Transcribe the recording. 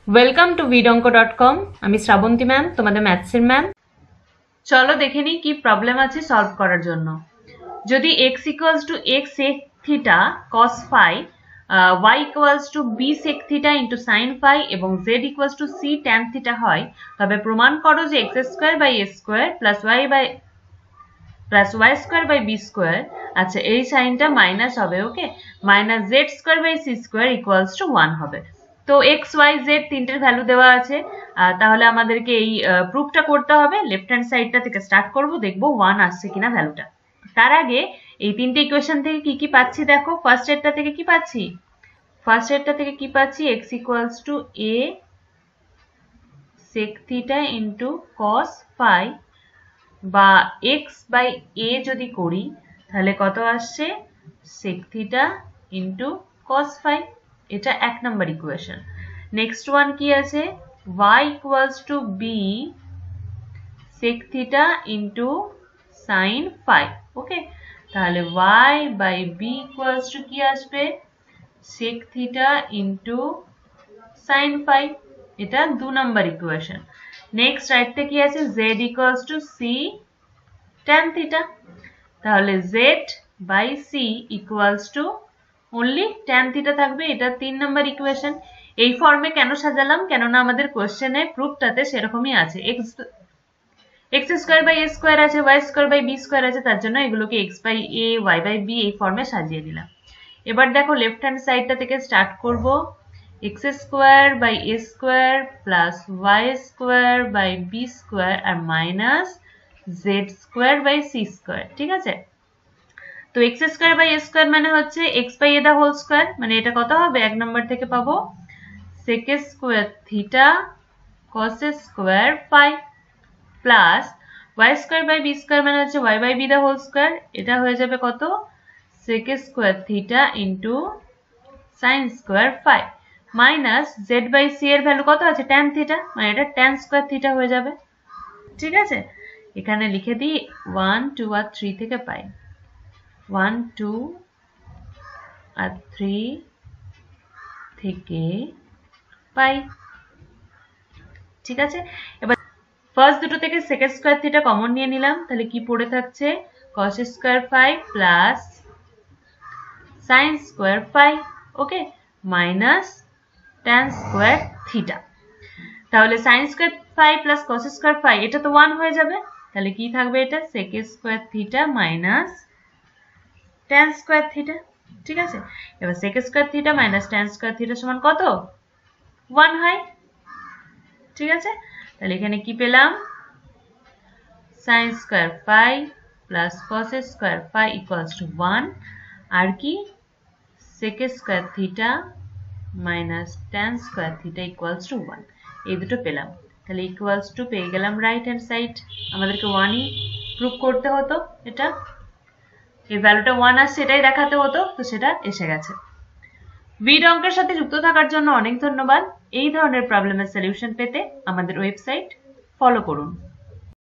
Welcome to vidonko.com। আমি Srabanti ma'am, তোমাদের ম্যাথসের ma'am. চলো দেখে নিই কি প্রবলেম আছে সলভ করার জন্য। যদি x equals to x sec theta cos phi, y equals to b sec theta into sin phi এবং z equals to c tan theta হয়, তবে প্রমাণ করো যে x square by a square plus y square by b square, আচ্ছা এই সাইনটা minus হবে, ওকে, minus z square by c square equals to 1 হবে। তো x y z তিনটের ভ্যালু দেওয়া আছে, তাহলে আমাদেরকে এই প্রুফটা করতে হবে। লেফট হ্যান্ড সাইডটা থেকে স্টার্ট করব, দেখব 1 আসছে কিনা ভ্যালুটা। তার আগে এই তিনটে ইকুয়েশন থেকে কি কি পাচ্ছি দেখো। ফার্স্ট এরটা থেকে কি পাচ্ছি, x equals to a sec theta into cos phi বা x by a যদি করি তাহলে কত আসছে, sec theta into cos phi, এটা এক নাম্বার ইকুয়েশন। নেক্সট ওয়ান কি আছে, y equals to b sec theta into sin phi, ওকে, তাহলে y by b equals to কি আসবে, sec theta into sin phi, এটা 2 নাম্বার ইকুয়েশন। নেক্সট রাইটে কি আছে, z equals to c tan theta, তাহলে z by c equals to only tan theta থাকবে, এটা 3 নাম্বার ইকুয়েশন। এই ফর্মে কেন সাজালাম, কেননা আমাদের কোশ্চেনে প্রুফটাতে সেরকমই আছে, x square by a square আছে, y square by b square আছে, তার জন্য এগুলোকে x by a y by b এই ফর্মে সাজিয়ে দিলাম। এবার দেখো লেফট হ্যান্ড সাইডটা থেকে স্টার্ট করব, x square by a square plus y square by b square আর minus z square by c square, ঠিক আছে। তো x square by a square মানে হচ্ছে x by a the whole square, মানে এটা কত হবে, এক নম্বর থেকে পাবো sec square theta cos square phi plus y square by b square মানে হচ্ছে y by b the whole square, এটা হয়ে যাবে কত, sec square theta into sin square phi minus z by c এর ভ্যালু কত আছে, tan থিটা, মানে এটা tan স্কয়ার থিটা হয়ে যাবে, ঠিক আছে। এখানে লিখে দিই 1 2 আর 3 থেকে পাই 1 2 আর 3 থেকে পাই, ঠিক আছে। এবার ফার্স্ট দুটো থেকে sec স্কয়ার থিটা কমন নিয়ে নিলাম, তাহলে কি পড়ে থাকছে, cos square phi plus sin square phi, ওকে, মাইনাস tan স্কয়ার থিটা। তাহলে sin square phi plus cos square phi এটা তো 1 হয়ে যাবে, তাহলে কি থাকবে, এটা sec square theta minus tan square theta, ঠিক আছে। এবার sec square theta minus tan square theta সমান কত, 1 হয়, ঠিক আছে। তাহলে এখানে কি পেলাম, sin square phi plus cos square phi equals to 1, আর কি sec square theta minus tan square theta equals to 1, এই দুটো পেলাম। তাহলে ইকুয়ালস টু পেয়ে গেলাম রাইট হ্যান্ড সাইড, আমাদেরকে 1ই প্রুভ করতে হতো, এটা এই ভ্যালুটা 1 আসছে এটাই দেখাতে হতো, তো সেটা এসে গেছে। ভিড অঙ্কের সাথে যুক্ত থাকার জন্য অনেক ধন্যবাদ। এই ধরনের প্রবলেমের সলিউশন পেতে আমাদের ওয়েবসাইট ফলো করুন।